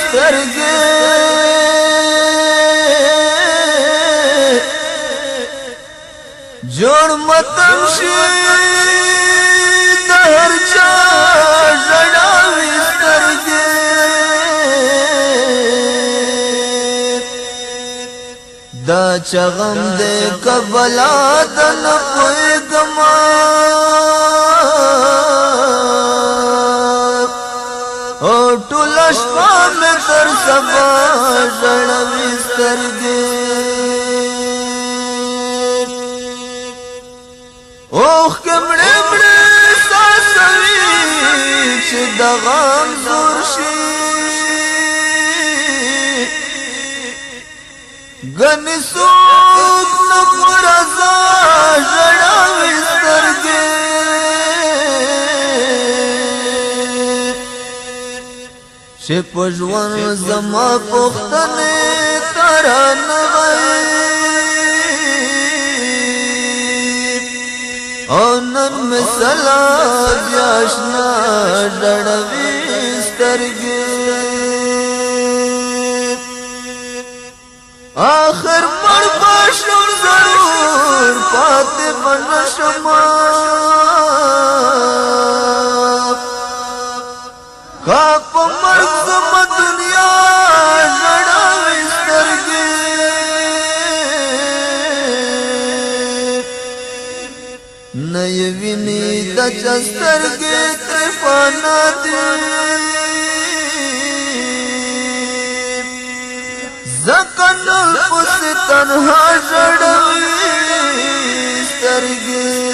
سترګې جوړ متم شي د هر چا ژړاوي سترګې دا چغم دې کبلا د نه پوهېږمه او ټوله شپه مې تر سبا ژړوي سترګې اوښکې مړې مړې څاڅوي چې د غم زور شي ګنې څوک نه په رضا ژړوي سترګې چې په ژوند زما پوښتنې ته رانغی او نن مې سلا بیا اشنا ډړوي سترګې آخر مړ به شم ضرور پاتې به نه شمه کا په مرګ زما دنیا ژړوي سترګې نه یې ویني د چا سترګې ترې فنا دي ځکه نل پسې تنها ژړوي سترګې